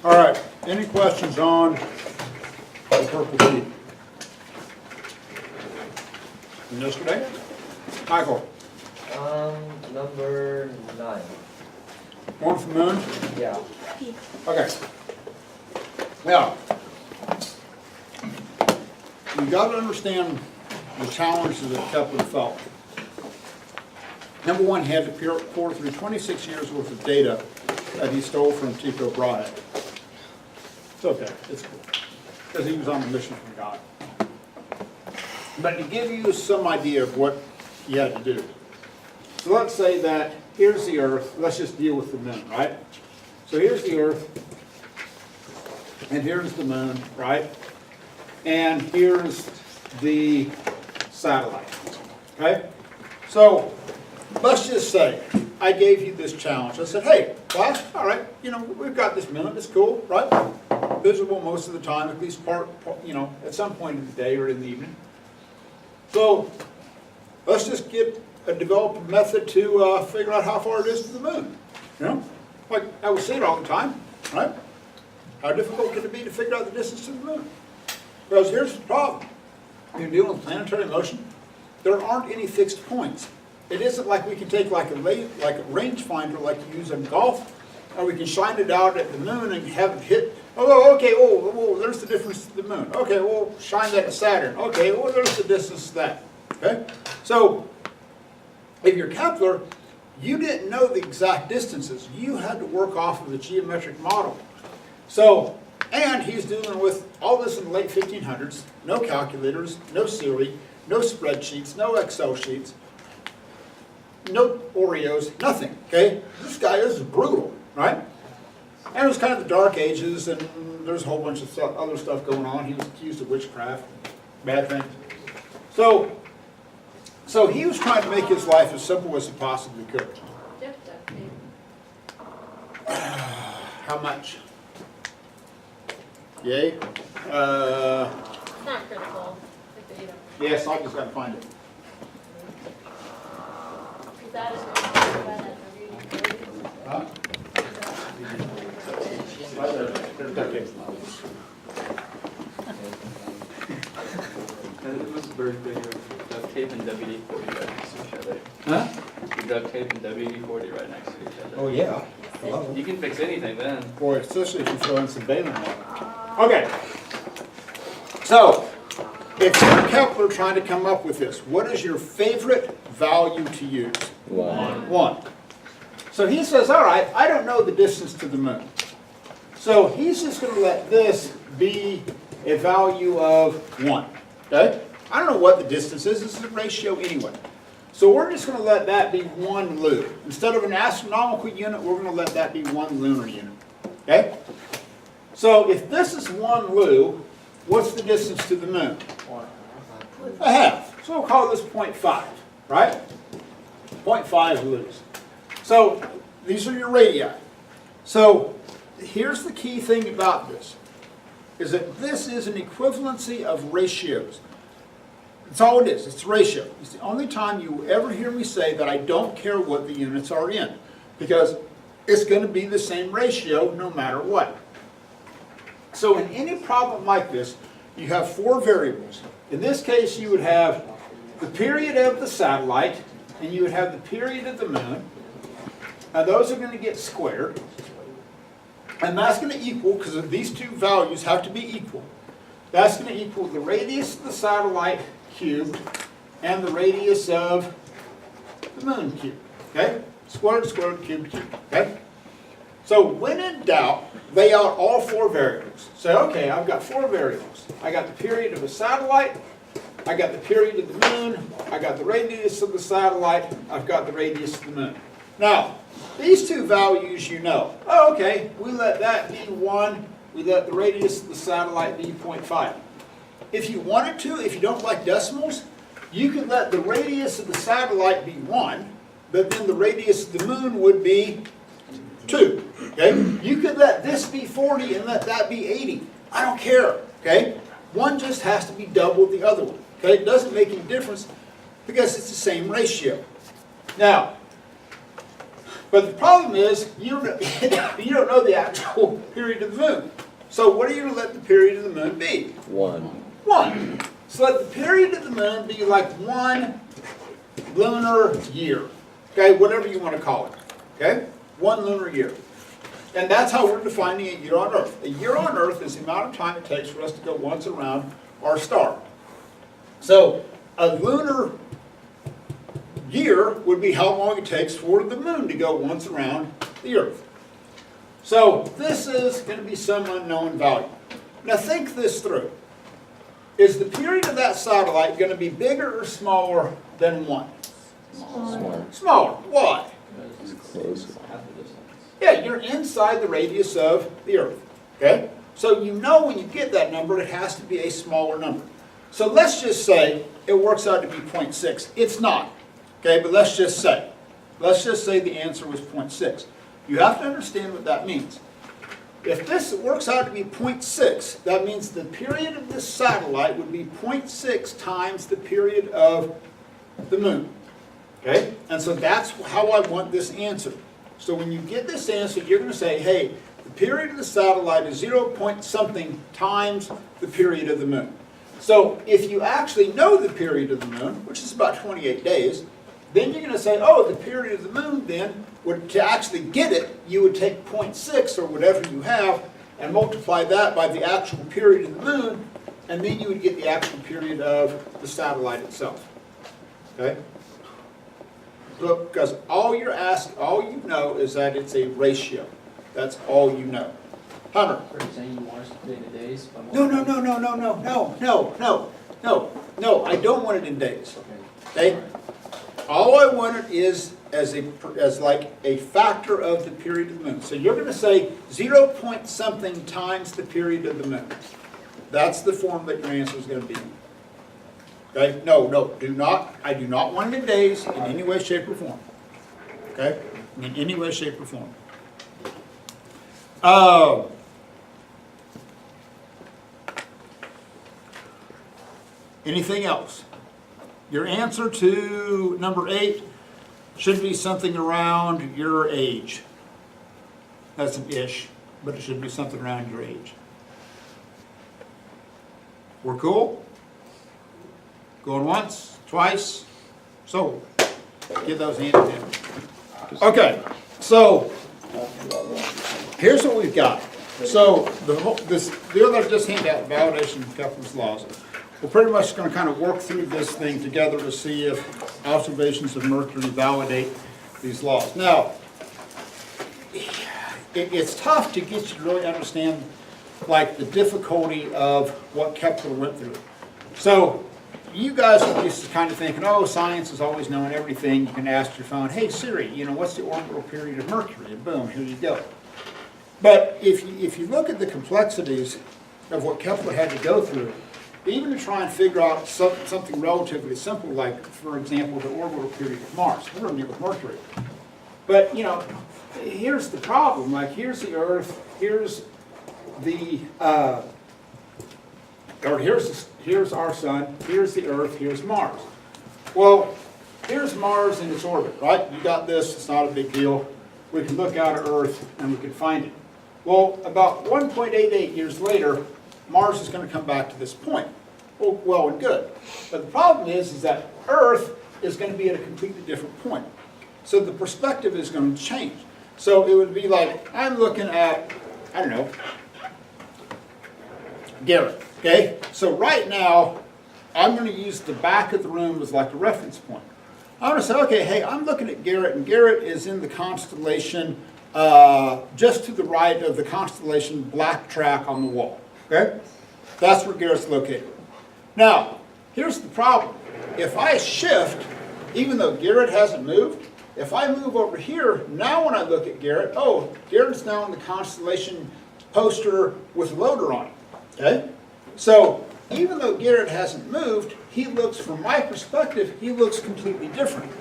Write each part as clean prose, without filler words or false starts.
All right, any questions on the purple sheet? From yesterday? Michael, Number 9. one from moon? Yeah. Okay. Now, you got to understand the challenges that Kepler felt. Number one, he had to pour through 26 years worth of data that he stole from Tycho Brahe. It's okay, it's cool, because he was on a mission from God. But to give you some idea of what he had to do. So let's say that here's the Earth, let's just deal with the moon, right? So here's the Earth, and here's the moon, right? And here's the satellite, okay? So let's just say I gave you this challenge. I said, hey, class, all right, we've got this moon, it's cool, right? Visible most of the time, at least at some point in the day or in the evening. So let's just develop a method to figure out how far it is to the moon. Like I would see it all the time, right? How difficult can it be to figure out the distance to the moon? Because here's the problem. You're dealing with planetary motion. There aren't any fixed points. It isn't like we can take like a rangefinder like you use in golf, or we can shine it out at the moon and have it hit. Oh, okay, there's the difference to the moon. Okay, well, shine that at Saturn. Okay, well, there's the distance to that. Okay? So, if you're Kepler, you didn't know the exact distances. You had to work off of the geometric model. So, and he's dealing with all this in the late 1500s. No calculators, no Siri, no spreadsheets, no Excel sheets, no Oreos, nothing, okay? This guy is brutal, right? And it was kind of the Dark Ages, and there's a whole bunch of other stuff going on. He was accused of witchcraft, bad things. So he was trying to make his life as simple as he possibly could. How much? Yay? It's not critical. Yes, I just got to find it. Is that as well? Huh? It was birthday duct tape and WD-40 right next to each other. Huh? Duct tape and WD-40 right next to each other. Oh, yeah. You can fix anything then. Boy, especially if you throw in some baling water. Okay. So, if you're Kepler trying to come up with this, what is your favorite value to use? 1. 1. So he says, all right, I don't know the distance to the moon. So he's just going to let this be a value of 1. Okay? I don't know what the distance is. This is a ratio anyway. So we're just going to let that be 1 lu. Instead of an astronomical unit, we're going to let that be 1 lunar unit. Okay? So if this is 1 lu, what's the distance to the moon? A half. So we'll call this 0.5, right? 0.5 lus. So these are your radii. So here's the key thing about this, is that this is an equivalency of ratios. That's all it is. It's a ratio. It's the only time you ever hear me say that I don't care what the units are in, because it's going to be the same ratio no matter what. So in any problem like this, you have 4 variables. In this case, you would have the period of the satellite, and you would have the period of the moon. And those are going to get squared. And that's going to equal, because these two values have to be equal, that's going to equal the radius of the satellite cubed and the radius of the moon cubed. Okay? Squared, squared, cubed, cubed. Okay? So when in doubt, lay out all 4 variables. Say, okay, I've got 4 variables. I got the period of a satellite, I got the period of the moon, I got the radius of the satellite, I've got the radius of the moon. Now, these 2 values you know. Oh, okay, we let that be 1, we let the radius of the satellite be 0.5. If you wanted to, if you don't like decimals, you could let the radius of the satellite be 1, but then the radius of the moon would be 2. Okay? You could let this be 40 and let that be 80. I don't care. Okay? One just has to be double the other one. Okay? It doesn't make any difference because it's the same ratio. Now, But the problem is, you don't know the actual period of the moon. So what are you going to let the period of the moon be? 1. 1. So let the period of the moon be like 1 lunar year. Okay, whatever you want to call it. Okay? 1 lunar year. And that's how we're defining a year on Earth. A year on Earth is the amount of time it takes for us to go once around our star. So a lunar year would be how long it takes for the moon to go once around the Earth. So this is going to be some unknown value. Now think this through. Is the period of that satellite going to be bigger or smaller than 1? Smart. Smaller. Why? Because Close. it's half the distance. Yeah, you're inside the radius of the Earth. Okay? So you know when you get that number, it has to be a smaller number. So let's just say it works out to be 0.6. It's not. Okay, but let's just say. Let's just say the answer was 0.6. You have to understand what that means. If this works out to be 0.6, that means the period of this satellite would be 0.6 times the period of the moon. Okay? And so that's how I want this answer. So when you get this answer, you're going to say, hey, the period of the satellite is 0 point something times the period of the moon. So if you actually know the period of the moon, which is about 28 days, then you're going to say, oh, the period of the moon then, to actually get it, you would take 0.6 or whatever you have and multiply that by the actual period of the moon, and then you would get the actual period of the satellite itself. Okay? Look, because all you know is that it's a ratio. That's all you know. Hunter. Are you saying you want us to put it in days? By No. I don't want it in days. Okay. Okay? All I want it is as like a factor of the period of the moon. So you're going to say 0 point something times the period of the moon. That's the form that your answer is going to be in. Okay? No, do not. I do not want it in days in any way, shape, or form. Okay? In any way, shape, or form. Anything else? Your answer to number 8 should be something around your age. That's an ish, but it should be something around your age. We're cool? Going once, twice, so get those answers in. Okay, so here's what we've got. So the other just handed out validation of Kepler's laws. We're pretty much going to kind of work through this thing together to see if observations of Mercury validate these laws. Now, it's tough to get you to really understand like the difficulty of what Kepler went through. So you guys are used to kind of thinking, oh, science is always knowing everything. You can ask your phone, hey Siri, what's the orbital period of Mercury? And boom, here you go. But if you look at the complexities of what Kepler had to go through, even to try and figure out something relatively simple, like, for example, the orbital period of Mars. We're going to deal with Mercury. But, here's the problem. Like, here's the Earth, here's the, here's our sun, here's the Earth, here's Mars. Well, here's Mars in its orbit, right? You got this, it's not a big deal. We can look out at Earth and we can find it. Well, about 1.88 years later, Mars is going to come back to this point. Well and good. But the problem is that Earth is going to be at a completely different point. So the perspective is going to change. So it would be like, I'm looking at, I don't know, Garrett, okay? So right now, I'm going to use the back of the room as like a reference point. I'm going to say, okay, hey, I'm looking at Garrett, and Garrett is in the constellation just to the right of the constellation Black Track on the wall. Okay? That's where Garrett's located. Now, here's the problem. If I shift, even though Garrett hasn't moved, if I move over here, now when I look at Garrett, oh, Garrett's now in the constellation poster with Loader on it. Okay? So, even though Garrett hasn't moved, he looks, from my perspective, he looks completely different.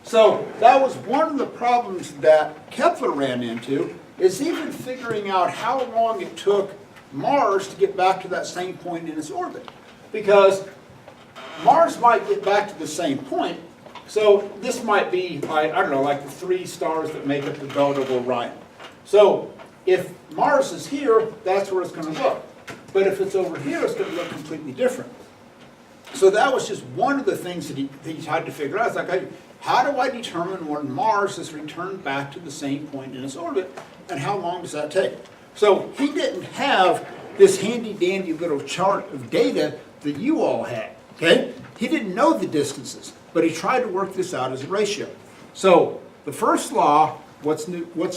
So, that was one of the problems that Kepler ran into, is even figuring out how long it took Mars to get back to that same point in its orbit. Because Mars might get back to the same point, So this might be, I don't know, like the 3 stars that make up the belt of Orion. So if Mars is here, that's where it's going to look. But if it's over here, it's going to look completely different. So that was just one of the things that he tried to figure out. It's like, how do I determine when Mars is returned back to the same point in its orbit, and how long does that take? So he didn't have this handy-dandy little chart of data that you all had, okay? He didn't know the distances, but he tried to work this out as a ratio. So the first law, what's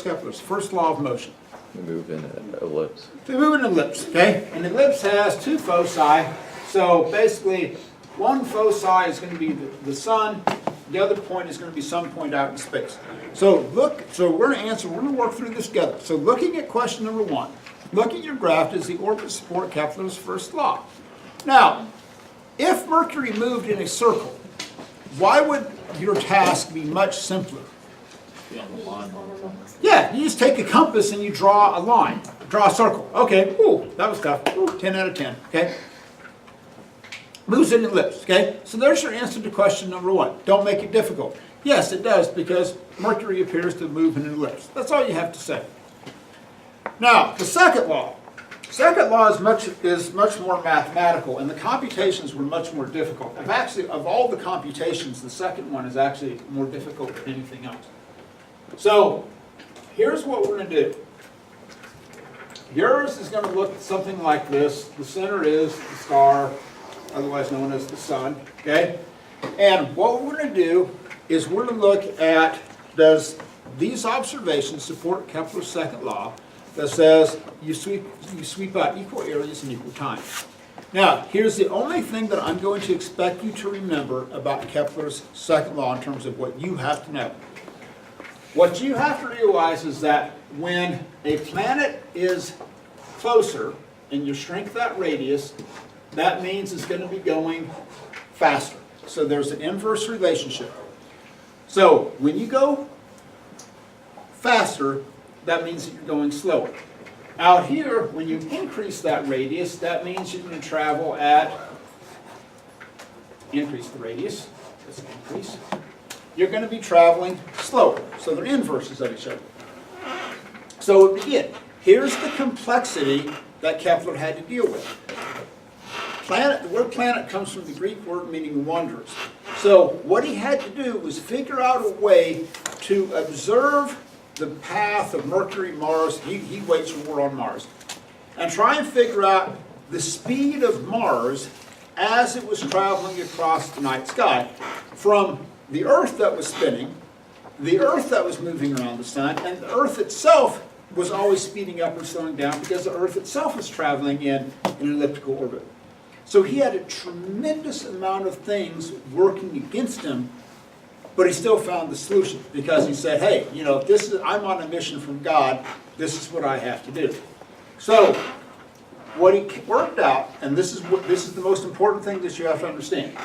Kepler's first law of motion? We move in an ellipse. We move in an ellipse, okay? An ellipse has 2 foci. So basically, one foci is going to be the sun. The other point is going to be some point out in space. So we're going to work through this together. So looking at question number 1, look at your graph. Does the orbit support Kepler's first law? Now, if Mercury moved in a circle, why would your task be much simpler? Yeah, you just take a compass and you draw a line, draw a circle. Okay, ooh, that was tough. Ooh, 10 out of 10, okay? Moves in an ellipse, okay? So there's your answer to question number 1. Don't make it difficult. Yes, it does, because Mercury appears to move in an ellipse. That's all you have to say. Now, the second law. Second law is much more mathematical, and the computations were much more difficult. Of all the computations, the second one is actually more difficult than anything else. So, here's what we're going to do. Yours is going to look something like this. The center is the star, otherwise known as the sun, okay? And what we're going to do is we're going to look at, does these observations support Kepler's second law that says you sweep out equal areas in equal time. Now, here's the only thing that I'm going to expect you to remember about Kepler's second law in terms of what you have to know. What you have to realize is that when a planet is closer and you shrink that radius, that means it's going to be going faster. So there's an inverse relationship. So when you go faster, that means that you're going slower. Out here, when you increase that radius, that means you're going to travel at, increase the radius, let's increase, you're going to be traveling slower. So they're inverses of each other. So again, here's the complexity that Kepler had to deal with. Planet, the word planet comes from the Greek word meaning wanderers. So what he had to do was figure out a way to observe the path of Mercury, Mars, he waits when we're on Mars, and try and figure out the speed of Mars as it was traveling across the night sky from the Earth that was spinning, the Earth that was moving around the sun, and the Earth itself was always speeding up and slowing down because the Earth itself was traveling in an elliptical orbit. So he had a tremendous amount of things working against him, but he still found the solution because he said, hey, you know, I'm on a mission from God, this is what I have to do. So what he worked out, and this is the most important thing that you have to understand.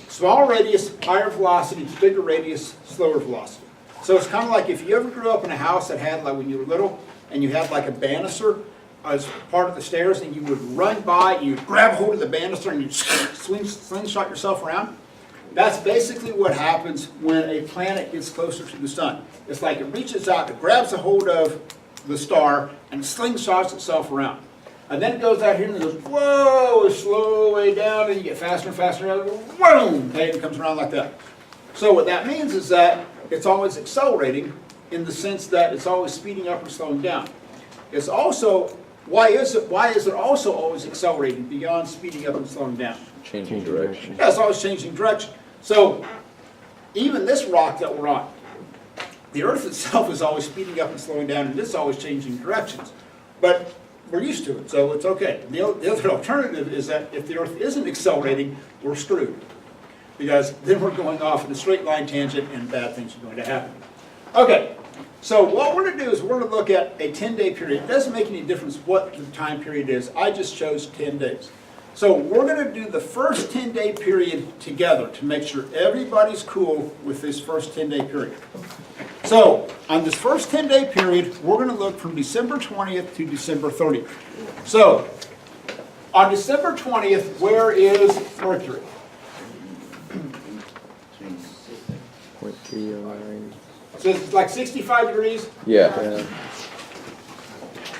Small radius, higher velocity, bigger radius, slower velocity. So it's kind of like if you ever grew up in a house that had, like when you were little, and you had like a banister as part of the stairs, and you would run by, and you'd grab hold of the banister, and you'd slingshot yourself around. That's basically what happens when a planet gets closer to the sun. It's like it reaches out, it grabs a hold of the star, and slingshots itself around. And then it goes out here and it goes, whoa, slow way down, and you get faster and faster, and boom, okay, it comes around like that. So what that means is that it's always accelerating in the sense that it's always speeding up or slowing down. It's also, why is it also always accelerating beyond speeding up and slowing down? Changing direction. Yeah, it's always changing direction. So even this rock that we're on, the Earth itself is always speeding up and slowing down, and it's always changing directions. But we're used to it, so it's okay. The other alternative is that if the Earth isn't accelerating, we're screwed. Because then we're going off in a straight line tangent and bad things are going to happen. Okay, so what we're going to do is we're going to look at a 10-day period. It doesn't make any difference what the time period is. I just chose 10 days. So we're going to do the first 10-day period together to make sure everybody's cool with this first 10-day period. So on this first 10-day period, we're going to look from December 20th to December 30th. So on December 20th, where is Mercury? 0.309. So it's like 65 degrees? Yeah. Yeah.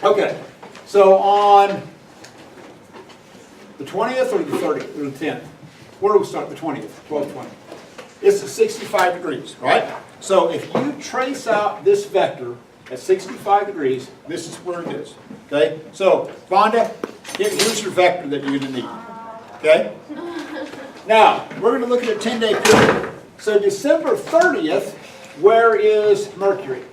Okay, so on the 20th or the 30th or the 10th? Where do we start? The 20th, 12/20. It's at 65 degrees, right? So if you trace out this vector at 65 degrees, this is where it is, okay? So, Vonda, here's your vector that you're gonna need, okay? Now, we're gonna look at a 10-day period. So December 30th, where is Mercury?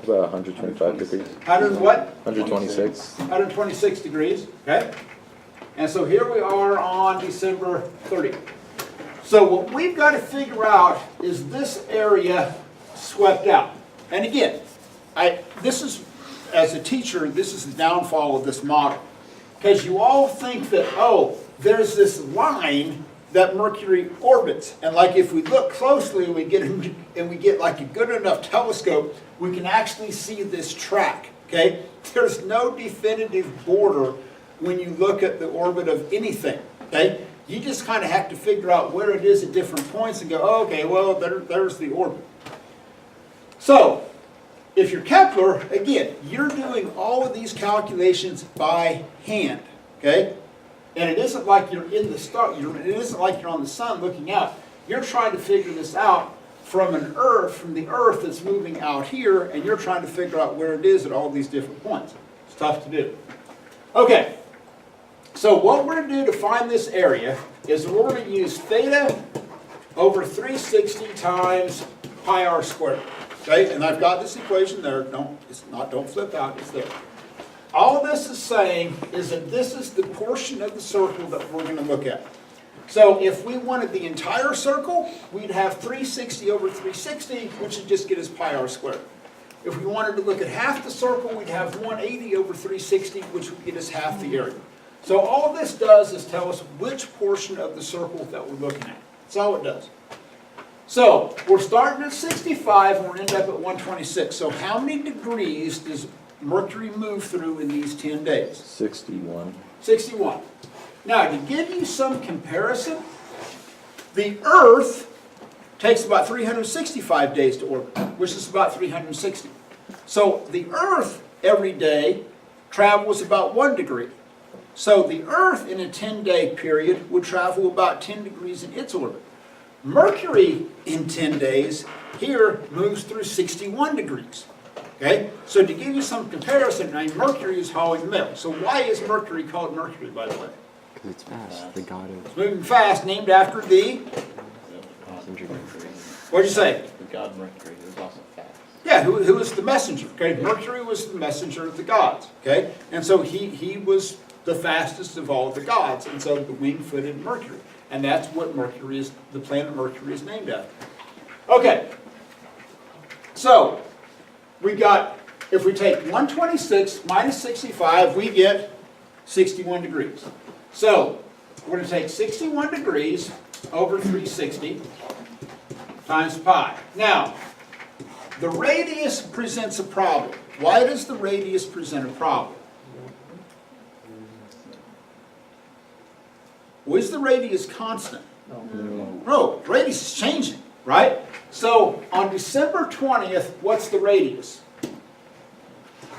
About 125 degrees. 100 what? 126. 126 degrees, okay? And so here we are on December 30th. So what we've got to figure out is this area swept out. And again, this is, as a teacher, this is the downfall of this model. Because you all think that, oh, there's this line that Mercury orbits. And like if we look closely and we get like a good enough telescope, we can actually see this track, okay? There's no definitive border when you look at the orbit of anything, okay? You just kind of have to figure out where it is at different points and go, oh, okay, well, there's the orbit. So, if you're Kepler, again, you're doing all of these calculations by hand, okay? And it isn't like you're in the star, it isn't like you're on the sun looking out. You're trying to figure this out from the Earth that's moving out here, and you're trying to figure out where it is at all these different points. It's tough to do. Okay, so what we're going to do to find this area is we're going to use theta over 360 times pi r squared. Okay, and I've got this equation there. Don't flip out, it's there. All this is saying is that this is the portion of the circle that we're going to look at. So if we wanted the entire circle, we'd have 360 over 360, which would just get us pi r squared. If we wanted to look at half the circle, we'd have 180 over 360, which would get us half the area. So all this does is tell us which portion of the circle that we're looking at. That's all it does. So we're starting at 65 and we're end up at 126. So how many degrees does Mercury move through in these 10 days? 61. 61. Now, to give you some comparison, the Earth takes about 365 days to orbit, which is about 360. So the Earth every day travels about 1 degree. So the Earth in a 10-day period would travel about 10 degrees in its orbit. Mercury in 10 days here moves through 61 degrees. Okay? So to give you some comparison, I mean, Mercury is hauling mail. So why is Mercury called Mercury, by the way? Because it's fast. The god of It's moving fast, named after the, messenger. what'd you say? The god Mercury is also fast. Yeah, who was the messenger? Okay, Mercury was the messenger of the gods. Okay, and so he was the fastest of all the gods, and so the wing-footed Mercury, and that's what Mercury is. The planet Mercury is named after. Okay, so we got, if we take 126 minus 65, we get 61 degrees. So we're going to take 61 degrees over 360 times pi. Now, the radius presents a problem. Why does the radius present a problem? Well, is the radius constant? No, the radius is changing, right? So on December 20th, what's the radius?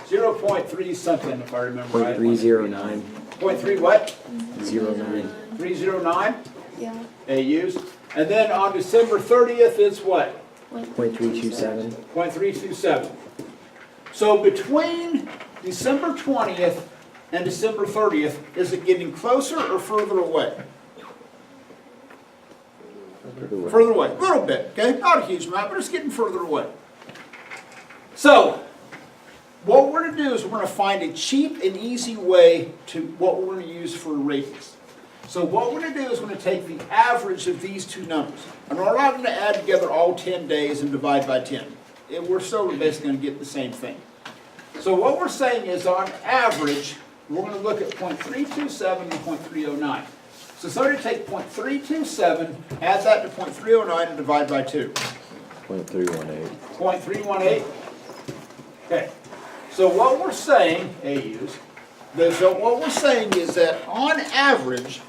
0.3 something, if I remember right. 0.309. 0.3 what? 09. 309 Yeah. AUs. And then on December 30th, it's what? 0.327. 0.327. So between December 20th and December 30th, is it getting closer or further away? Further away, a little bit, okay? Not a huge amount, but it's getting further away. So, what we're going to do is we're going to find a cheap and easy way to what we're going to use for a radius. So what we're going to do is we're going to take the average of these two numbers. And we're not going to add together all 10 days and divide by 10. We're still basically going to get the same thing. So what we're saying is on average, we're going to look at 0.327 and 0.309. So somebody take 0.327, add that to 0.309 and divide by 2. 0.318. 0.318? Okay. So what we're saying, AUs, so what we're saying is that on average,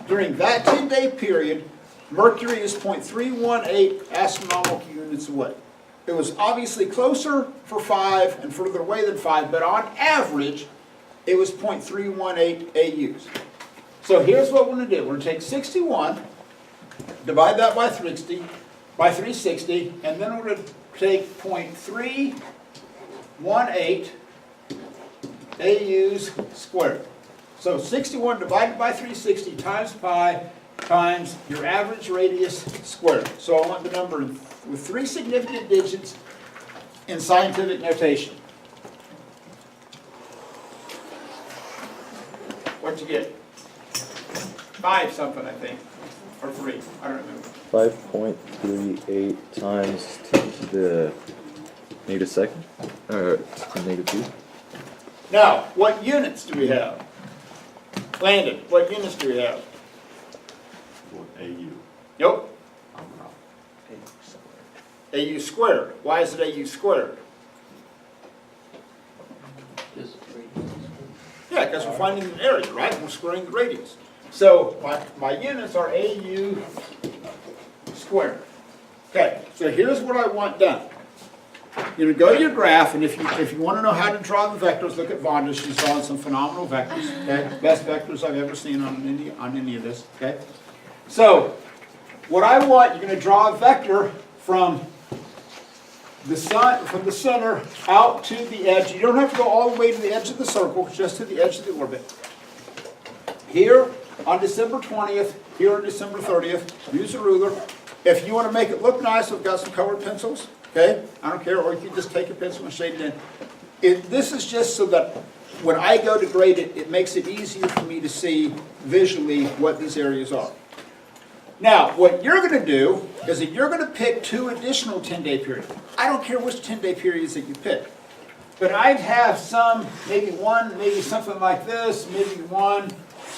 during that 10-day period, Mercury is 0.318 astronomical units away. It was obviously closer for 5 and further away than 5, but on average, it was 0.318 AUs. So here's what we're going to do. We're going to take 61, divide that by 360, and then we're going to take 0.318 AUs squared. So 61 divided by 360 times pi times your average radius squared. So I want the number with 3 significant digits in scientific notation. What'd you get? 5 something, I think, or 3. I don't remember. 5.38 times 10 to the negative second, or to the negative 2. Now, what units do we have? Landon, what units do we have? AU. Nope. AU squared. Why is it AU squared? Yeah, because we're finding an area, right? We're squaring the radius. So my units are AU squared. Okay, so here's what I want done. You're going to go to your graph, and if you want to know how to draw the vectors, look at Vonda. She's drawing some phenomenal vectors. Okay, best vectors I've ever seen on any of this. Okay, so what I want, you're going to draw a vector from the center out to the edge. You don't have to go all the way to the edge of the circle, just to the edge of the orbit. Here on December 20th, here on December 30th, use a ruler. If you want to make it look nice, we've got some colored pencils. Okay, I don't care, or you can just take a pencil and shade it in. This is just so that when I go to grade it, it makes it easier for me to see visually what these areas are. Now, what you're going to do is that you're going to pick 2 additional 10-day periods. I don't care which 10-day periods that you pick. But I'd have some, maybe one, maybe something like this, maybe one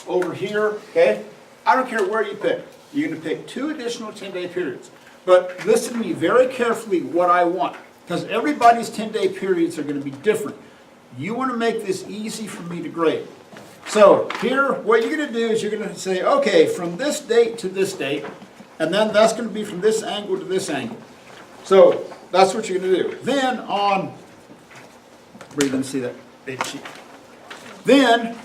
over here, okay? I don't care where you pick. You're going to pick 2 additional 10-day periods. But listen to me very carefully what I want, because everybody's 10-day periods are going to be different. You want to make this easy for me to grade. So here, what you're going to do is you're going to say, okay, from this date to this date, and then that's going to be from this angle to this angle. So that's what you're going to do. Then on, where you going to see that big sheet? Then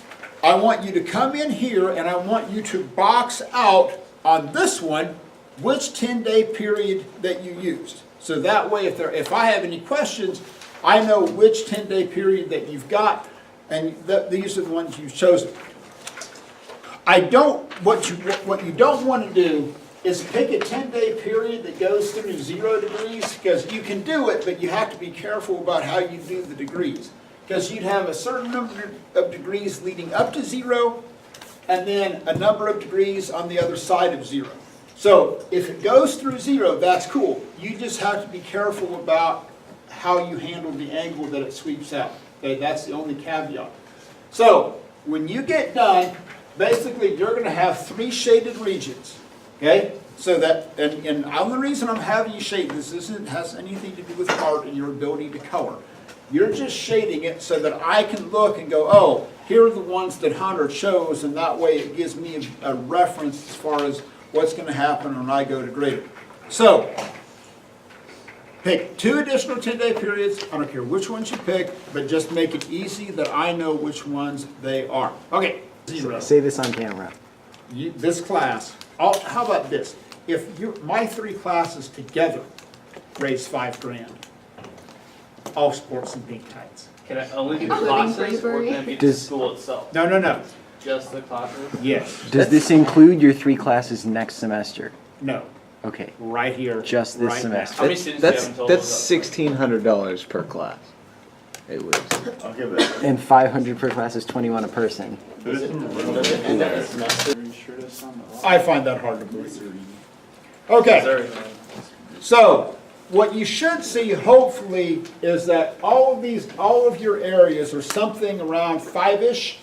I want you to come in here and I want you to box out on this one which 10-day period that you used. So that way, if I have any questions, I know which 10-day period that you've got, and these are the ones you've chosen. What you don't want to do is pick a 10-day period that goes through 0 degrees, because you can do it, but you have to be careful about how you do the degrees. Because you'd have a certain number of degrees leading up to 0, and then a number of degrees on the other side of 0. So if it goes through 0, that's cool. You just have to be careful about how you handle the angle that it sweeps out. Okay, that's the only caveat. So when you get done, basically you're going to have 3 shaded regions. Okay, so that, and the only reason I'm having you shade this isn't has anything to do with art and your ability to color. You're just shading it so that I can look and go, oh, here are the ones that Hunter chose, and that way it gives me a reference as far as what's going to happen when I go to grade it. So, pick 2 additional 10-day periods. I don't care which ones you pick, but just make it easy that I know which ones they are. Okay, 0. Say this on camera. This class, how about this? If my 3 classes together raise $5,000, all sports and pink tights. Can I only do the classes, or can it be the Does- school itself? No. Just the classes? Yes. Does this include your 3 classes next semester? No. Okay, Right here. just this right now. semester. How many students do you have in total? That's $1,600 per class. It was. I'll give that. And 500 per class is 21 a person. Does it end at the semester? I find that hard to believe. Is Okay, there- so what you should see hopefully is that all of your areas are something around 5-ish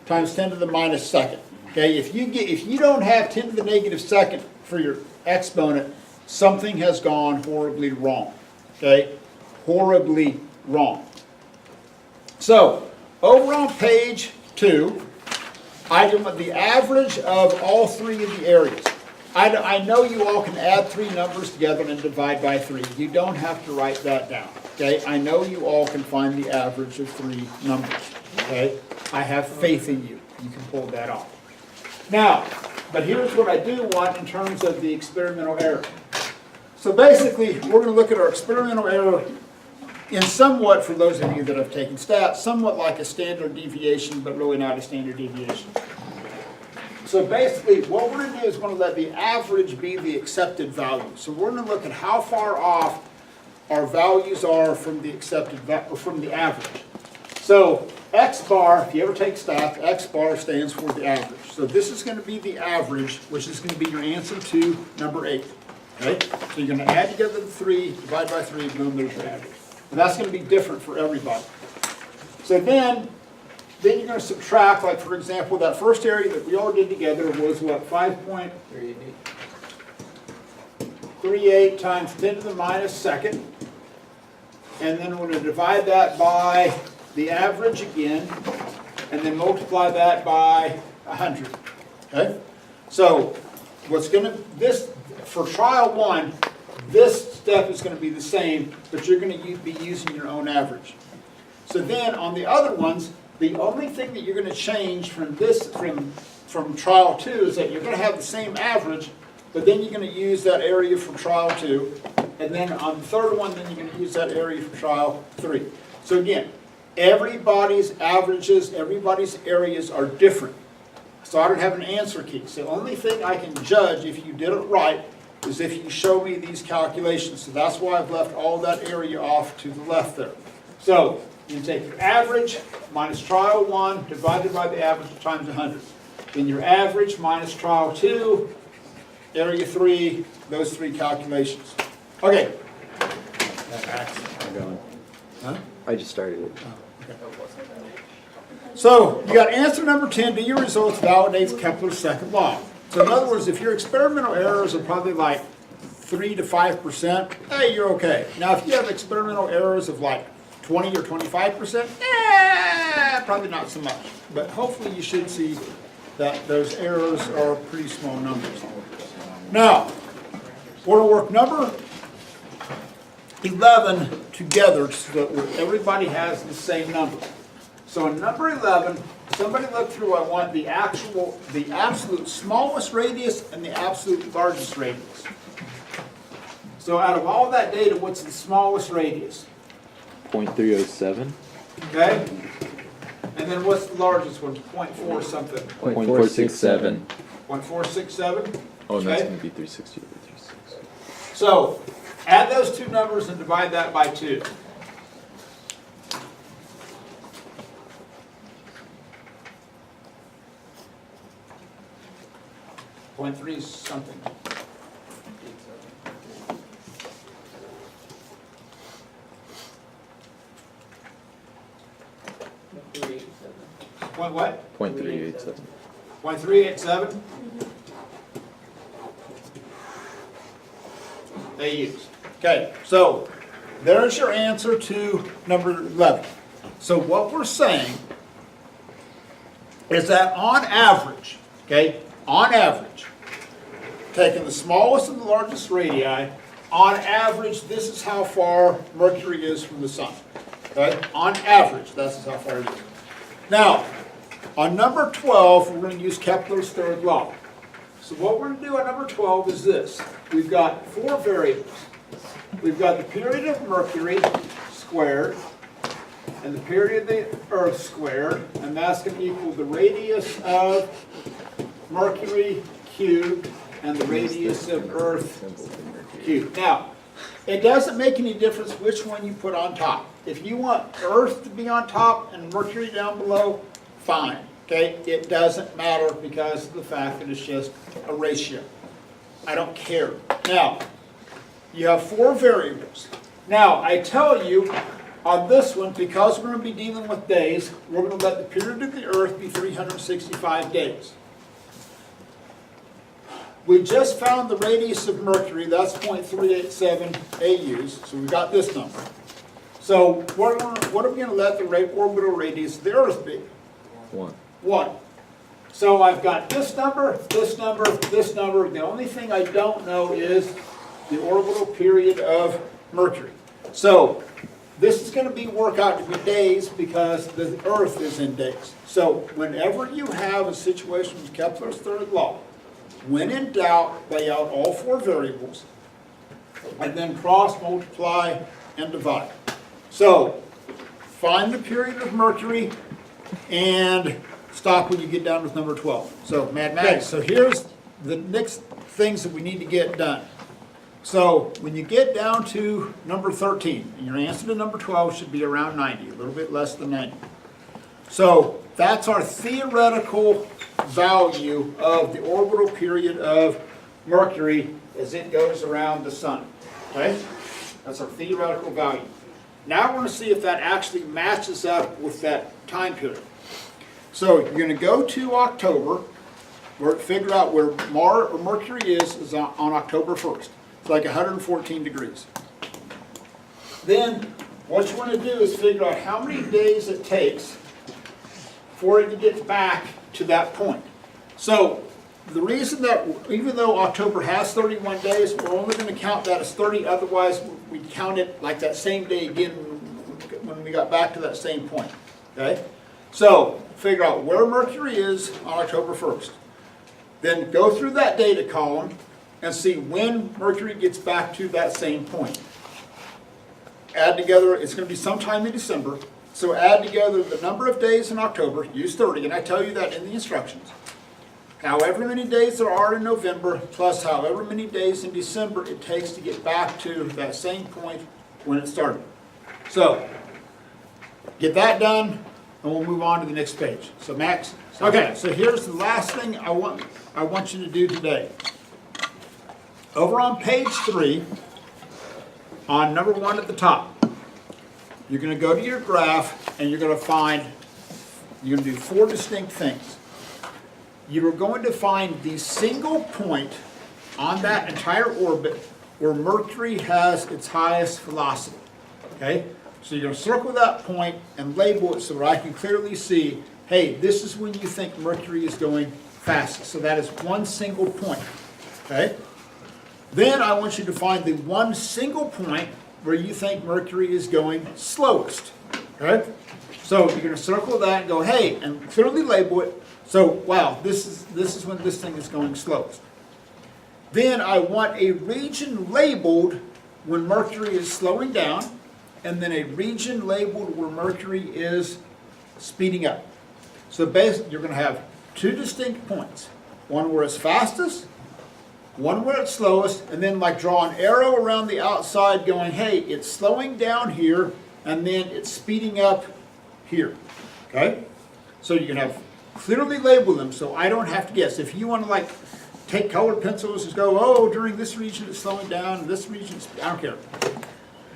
times 10 to the minus second. Okay, if you don't have 10 to the negative second for your exponent, something has gone horribly wrong. Okay, horribly wrong. So over on page 2, I want the average of all 3 of the areas. I know you all can add three numbers together and divide by 3. You don't have to write that down, okay? I know you all can find the average of 3 numbers, okay? I have faith in you. You can pull that off. Now, but here's what I do want in terms of the experimental error. So basically, we're going to look at our experimental error in somewhat, for those of you that have taken stats, somewhat like a standard deviation, but really not a standard deviation. So basically, what we're going to do is we're going to let the average be the accepted value. So we're going to look at how far off our values are from the accepted, from the average. So X bar, if you ever take stats, X bar stands for the average. So this is going to be the average, which is going to be your answer to number 8. Okay? So you're going to add together the 3, divide by 3, boom, there's your average. And that's going to be different for everybody. So then you're going to subtract, like for example, that first area that we all did together was what, 5.38 times 10 to the minus second. And then we're going to divide that by the average again, and then multiply that by 100. Okay? So what's going to, this, for trial 1, this step is going to be the same, but you're going to be using your own average. So then on the other ones, the only thing that you're going to change from this, from trial 2 is that you're going to have the same average, but then you're going to use that area from trial 2. And then on the third one, then you're going to use that area from trial 3. So again, everybody's averages, everybody's areas are different. So I don't have an answer key. So the only thing I can judge if you did it right is if you show me these calculations. So that's why I've left all that area off to the left there. So you take your average minus trial 1 divided by the average times 100. Then your average minus trial 2, area 3, those 3 calculations. Okay. I'm going. Huh? I just started it. So you got answer number 10, do your results validates Kepler's second law. So in other words, if your experimental errors are probably like 3 to 5%, hey, you're okay. Now if you have experimental errors of like 20 or 25%, probably not so much. But hopefully you should see that those errors are pretty small numbers. Now, we're going to work number 11 together so that everybody has the same number. So in number 11, somebody look through, I want the absolute smallest radius and the absolute largest radius. So out of all that data, what's the smallest radius? 0.307. Okay? And then what's the largest one? 0.4 something. 0.467. 0.467? Oh, and that's Okay. going to be 360 over 360. So add those two numbers and divide that by 2. 0.3 something. Point what? 0.387. 0.387? They use. Okay, so there's your answer to number 11. So what we're saying is that on average, okay, on average, taking the smallest and the largest radii, on average, this is how far Mercury is from the Sun. Okay? On average, that's how far it is. Now, on number 12, we're going to use Kepler's third law. So what we're going to do on number 12 is this. We've got 4 variables. We've got the period of Mercury squared, and the period of the Earth squared, and that's going to equal the radius of Mercury cubed and the radius of Earth cubed. Now, it doesn't make any difference which one you put on top. If you want Earth to be on top and Mercury down below, fine. Okay? It doesn't matter because of the fact that it's just a ratio. I don't care. Now, you have 4 variables. Now, I tell you, on this one, because we're going to be dealing with days, we're going to let the period of the Earth be 365 days. We just found the radius of Mercury, that's 0.387 AUs, so we got this number. So what are we going to let the orbital radius of the Earth be? 1. 1. So I've got this number, this number, this number. The only thing I don't know is the orbital period of Mercury. So this is going to be work out to be days because the Earth is in days. So whenever you have a situation with Kepler's third law, when in doubt, lay out all four variables, and then cross, multiply, and divide. So find the period of Mercury and stop when you get down with number 12. So mathematics. So here's the next things that we need to get done. So when you get down to number 13, and your answer to number 12 should be around 90, a little bit less than 90. So that's our theoretical value of the orbital period of Mercury as it goes around the sun. Okay? That's our theoretical value. Now we're going to see if that actually matches up with that time period. So you're going to go to October, or figure out where Mercury is on October 1st. It's like 114 degrees. Then what you want to do is figure out how many days it takes for it to get back to that point. So the reason that even though October has 31 days, we're only going to count that as 30, otherwise we count it like that same day again when we got back to that same point. Okay? So figure out where Mercury is on October 1st. Then go through that data column and see when Mercury gets back to that same point. Add together, it's going to be sometime in December, so add together the number of days in October, use 30, and I tell you that in the instructions. However many days there are in November, plus however many days in December it takes to get back to that same point when it started. So, get that done, and we'll move on to the next page. So Max? Okay, so here's the last thing I want you to do today. Over on page 3, on number 1 at the top, you're going to go to your graph and you're going to do 4 distinct things. You are going to find the single point on that entire orbit where Mercury has its highest velocity. Okay? So you're going to circle that point and label it so that I can clearly see, hey, this is when you think Mercury is going fastest. So that is one single point. Okay? Then I want you to find the one single point where you think Mercury is going slowest. Okay? So you're going to circle that and go, hey, and clearly label it. So, wow, this is when this thing is going slowest. Then I want a region labeled when Mercury is slowing down, and then a region labeled where Mercury is speeding up. So basically, you're going to have 2 distinct points. One where it's fastest, one where it's slowest, and then like draw an arrow around the outside going, hey, it's slowing down here, and then it's speeding up here. Okay? So you can have clearly label them so I don't have to guess. If you want to like take colored pencils and go, oh, during this region it's slowing down, and this region, I don't care.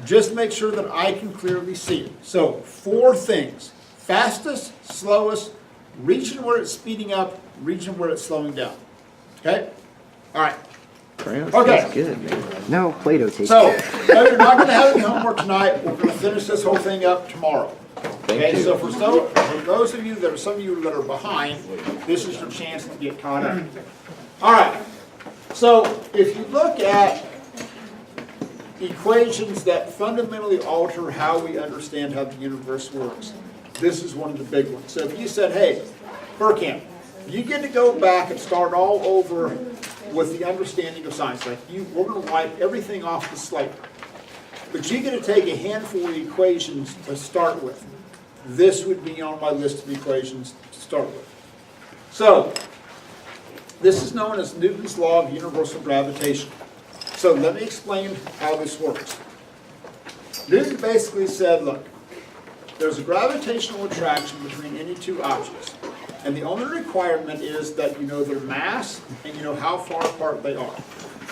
Just make sure that I can clearly see it. So 4 things: fastest, slowest, region where it's speeding up, region where it's slowing down. Okay? All right. Crayons Okay. taste good, man. No, Play-Doh tastes So, good. no, you're not going to have any homework tonight. We're going to finish this whole thing up tomorrow. Thank Okay, you. so for those of you that are, some of you that are behind, this is your chance to get caught up. All right. So if you look at equations that fundamentally alter how we understand how the universe works, this is one of the big ones. So if you said, hey, Burkamp, you get to go back and start all over with the understanding of science. Like we're going to wipe everything off the slate. But you get to take a handful of equations to start with. This would be on my list of equations to start with. So, this is known as Newton's law of universal gravitation. So let me explain how this works. Newton basically said, look, there's a gravitational attraction between any 2 objects. And the only requirement is that you know their mass and you know how far apart they are.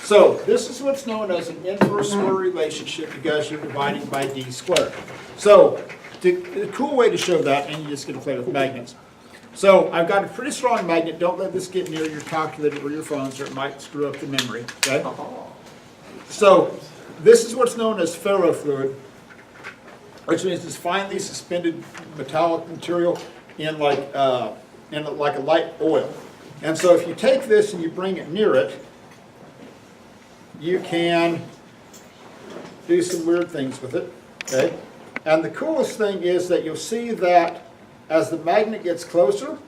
So this is what's known as an inverse square relationship because you're dividing by d squared. So the cool way to show that, and you just get to play with magnets. So I've got a pretty strong magnet. Don't let this get near your calculator or your phones or it might screw up the memory. Okay? So this is what's known as ferrofluid, which means it's finely suspended metallic material in like in like a light oil. And so if you take this and you bring it near it, you can do some weird things with it, okay? And the coolest thing is that you'll see that as the magnet gets closer,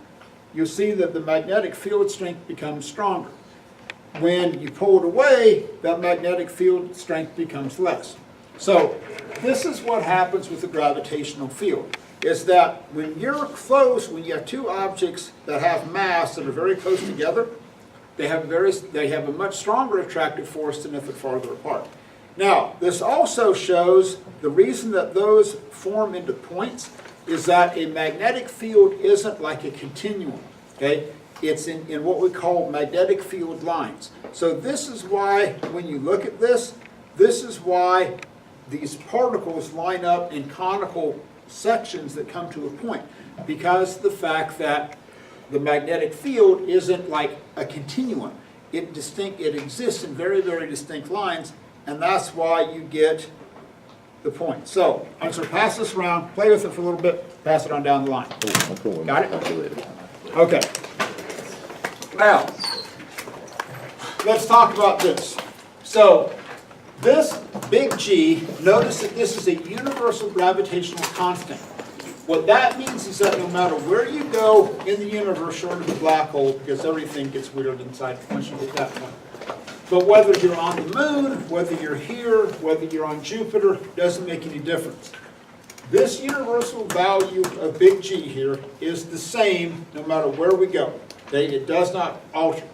you'll see that the magnetic field strength becomes stronger. When you pull it away, that magnetic field strength becomes less. So this is what happens with the gravitational field, is that when you're close, when you have two objects that have mass that are very close together, they have a much stronger attractive force than if they're farther apart. Now, this also shows the reason that those form into points is that a magnetic field isn't like a continuum, okay? It's in what we call magnetic field lines. So this is why, when you look at this is why these particles line up in conical sections that come to a point, because the fact that the magnetic field isn't like a continuum. It exists in very, very distinct lines, and that's why you get the point. So I'm just going to pass this around, play with it for a little bit, pass it on down the line. Got it? Okay. Now, let's talk about this. So this big G, notice that this is a universal gravitational constant. What that means is that no matter where you go in the universe short of the black hole, because everything gets weird inside once you get that point. But whether you're on the moon, whether you're here, whether you're on Jupiter, doesn't make any difference. This universal value of big G here is the same no matter where we go. Okay? It does not alter.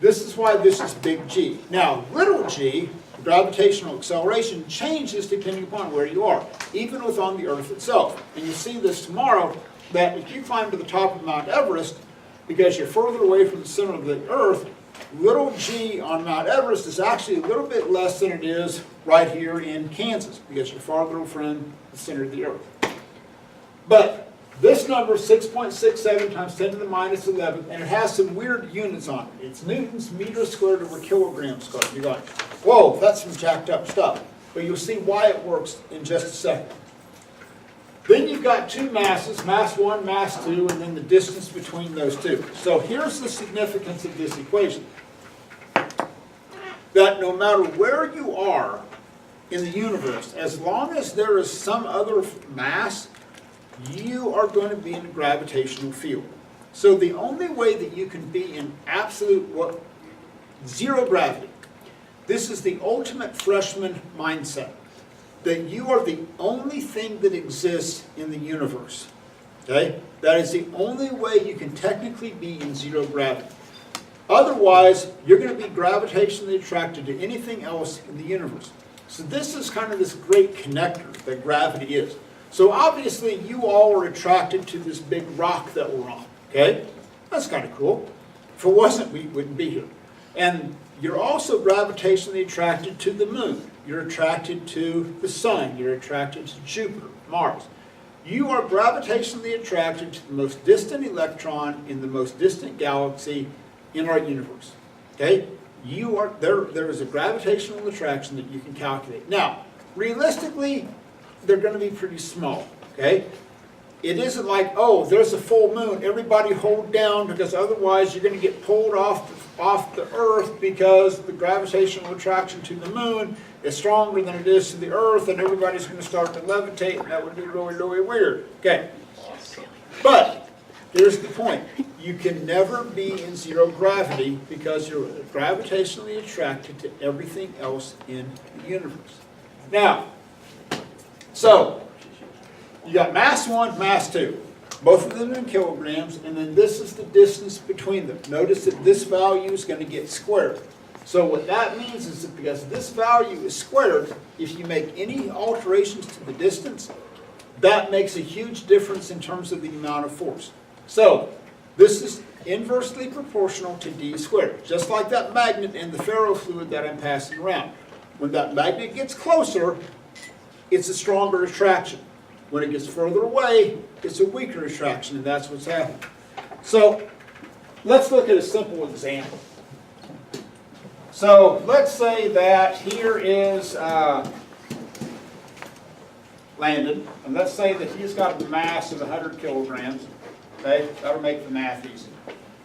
This is why this is big G. Now, little g, gravitational acceleration, changes depending upon where you are, even within the Earth itself. And you see this tomorrow, that if you climb to the top of Mount Everest, because you're further away from the center of the Earth, little g on Mount Everest is actually a little bit less than it is right here in Kansas, because you're farther from the center of the Earth. But this number, 6.67 times 10 to the minus 11, and it has some weird units on it. It's newtons meters squared over kilograms squared. You're like, whoa, that's some jacked up stuff. But you'll see why it works in just a second. Then you've got two masses, mass 1, mass 2, and then the distance between those two. So here's the significance of this equation. That no matter where you are in the universe, as long as there is some other mass, you are going to be in a gravitational field. So the only way that you can be in absolute zero gravity, this is the ultimate freshman mindset, that you are the only thing that exists in the universe. Okay? That is the only way you can technically be in zero gravity. Otherwise, you're going to be gravitationally attracted to anything else in the universe. So this is kind of this great connector that gravity is. So obviously, you all are attracted to this big rock that we're on. Okay? That's kind of cool. If it wasn't, we wouldn't be here. And you're also gravitationally attracted to the moon. You're attracted to the sun. You're attracted to Jupiter, Mars. You are gravitationally attracted to the most distant electron in the most distant galaxy in our universe. Okay? You are there is a gravitational attraction that you can calculate. Now, realistically, they're going to be pretty small. Okay? It isn't like, oh, there's a full moon, everybody hold down, because otherwise you're going to get pulled off the Earth, because the gravitational attraction to the moon is stronger than it is to the Earth, and everybody's going to start to levitate, and that would be really, really weird. Okay. But here's the point. You can never be in zero gravity because you're gravitationally attracted to everything else in the universe. Now, so you got mass 1, mass 2. Both of them in kilograms, and then this is the distance between them. Notice that this value is going to get squared. So what that means is that because this value is squared, if you make any alterations to the distance, that makes a huge difference in terms of the amount of force. So this is inversely proportional to d squared, just like that magnet and the ferrofluid that I'm passing around. When that magnet gets closer, it's a stronger attraction. When it gets further away, it's a weaker attraction, and that's what's happening. So let's look at a simple example. So let's say that here is Landon, and let's say that he's got a mass of 100 kilograms, Okay, that'll make the math easy.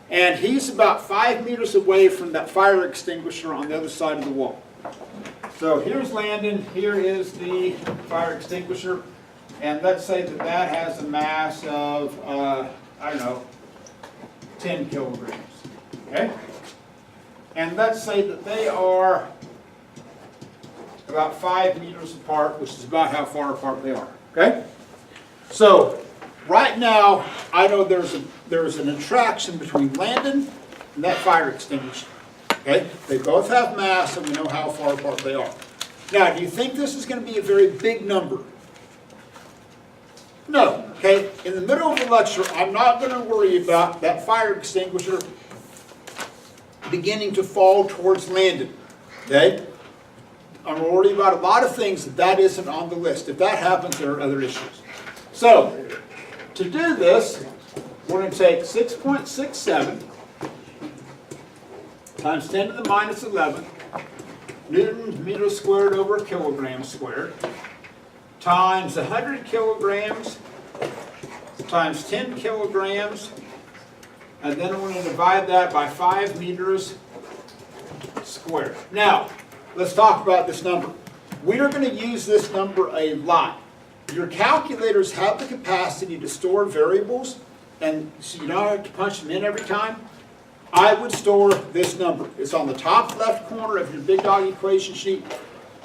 And he's about 5 meters away from that fire extinguisher on the other side of the wall. So here's Landon, here is the fire extinguisher, and let's say that that has a mass of, I don't know, 10 kilograms, okay? And let's say that they are about 5 meters apart, which is about how far apart they are, okay? So right now, I know there's an attraction between Landon and that fire extinguisher. Okay? They both have mass, and we know how far apart they are. Now, do you think this is going to be a very big number? No. Okay? In the middle of the lecture, I'm not going to worry about that fire extinguisher beginning to fall towards Landon. Okay? I'm worried about a lot of things that isn't on the list. If that happens, there are other issues. So, to do this, we're going to take 6.67 times 10 to the minus 11 newton meters squared over kilograms squared times 100 kilograms times 10 kilograms, and then we're going to divide that by 5 meters squared. Now, let's talk about this number. We are going to use this number a lot. Your calculators have the capacity to store variables, and so you don't have to punch them in every time. I would store this number. It's on the top left corner of your big dog equation sheet.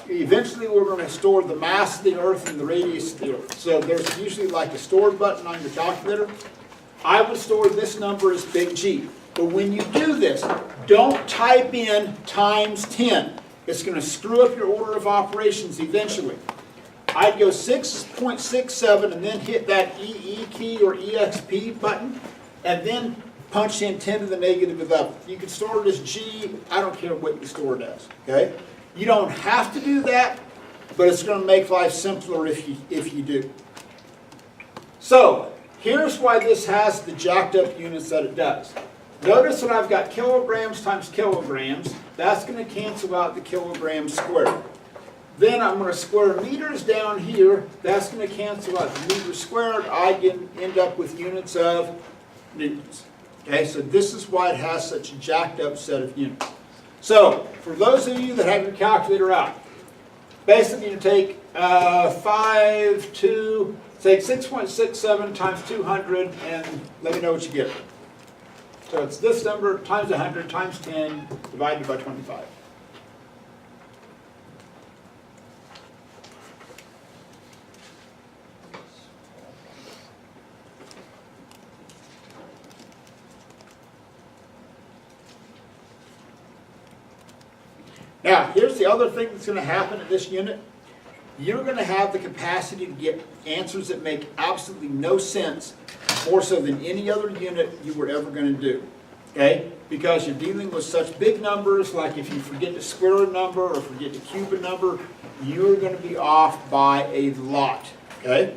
Eventually we're going to store the mass of the Earth and the radius of the Earth. So there's usually like a store button on your calculator. I would store this number as big G. But when you do this, don't type in times 10. It's going to screw up your order of operations eventually. I'd go 6.67 and then hit that EE key or EXP button, and then punch in 10 to the negative 11. You can store it as G. I don't care what you store it as. Okay? You don't have to do that, but it's going to make life simpler if you do. So here's why this has the jacked up units that it does. Notice that I've got kilograms times kilograms. That's going to cancel out the kilograms squared. Then I'm going to square meters down here. That's going to cancel out the meters squared. I end up with units of newtons. Okay, so this is why it has such a jacked up set of units. So, for those of you that have your calculator out, basically you take take 6.67 times 200 and let me know what you get. So it's this number times 100 times 10 divided by 25. Now, here's the other thing that's going to happen in this unit. You're going to have the capacity to get answers that make absolutely no sense, more so than any other unit you were ever going to do. Okay? Because you're dealing with such big numbers, like if you forget to square a number or forget to cube a number, you're going to be off by a lot. Okay?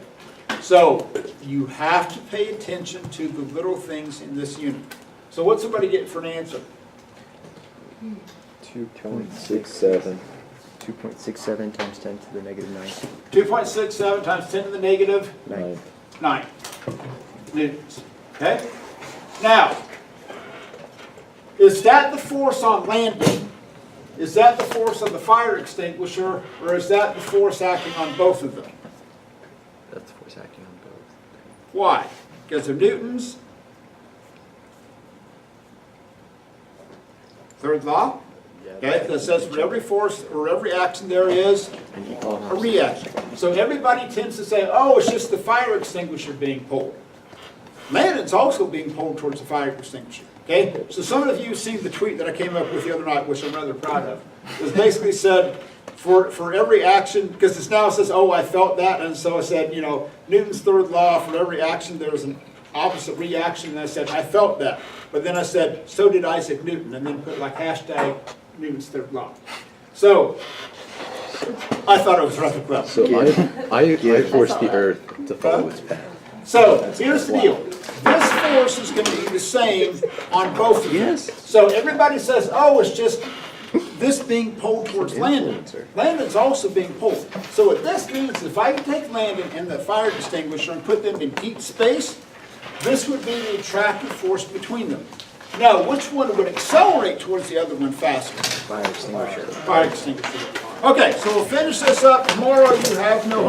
So, you have to pay attention to the little things in this unit. So what's somebody get for an answer? 2.67. 2.67 times 10 to the negative 9. 2.67 times 10 to the negative 9. 9 newtons. Okay? Now, is that the force on landing? Is that the force on the fire extinguisher? Or is that the force acting on both of them? That's the force acting on both. Why? Because of newtons. Third law. Okay, that says for every force or every action there is a reaction. So everybody tends to say, oh, it's just the fire extinguisher being pulled. Landon's also being pulled towards the fire extinguisher. Okay, so some of you have seen the tweet that I came up with the other night, which I'm rather proud of. It basically said, for every action, because it now says, oh, I felt that, and so I said, you know, Newton's third law, for every action there's an opposite reaction, and I said, I felt that. But then I said, so did Isaac Newton, and then put like hashtag Newton's third law. So, I thought it was rather clever. So I force the Earth to follow its path. So, here's the deal. This force is going to be the same on both of them. Yes. So, everybody says, oh, it's just this being pulled towards Landon. Landon's also being pulled. So, what this means is if I can take Landon and the fire extinguisher and put them in deep space, This would be the attractive force between them. Now, which one would accelerate towards the other one faster? Fire extinguisher. Fire extinguisher. Okay, so we'll finish this up tomorrow. You have no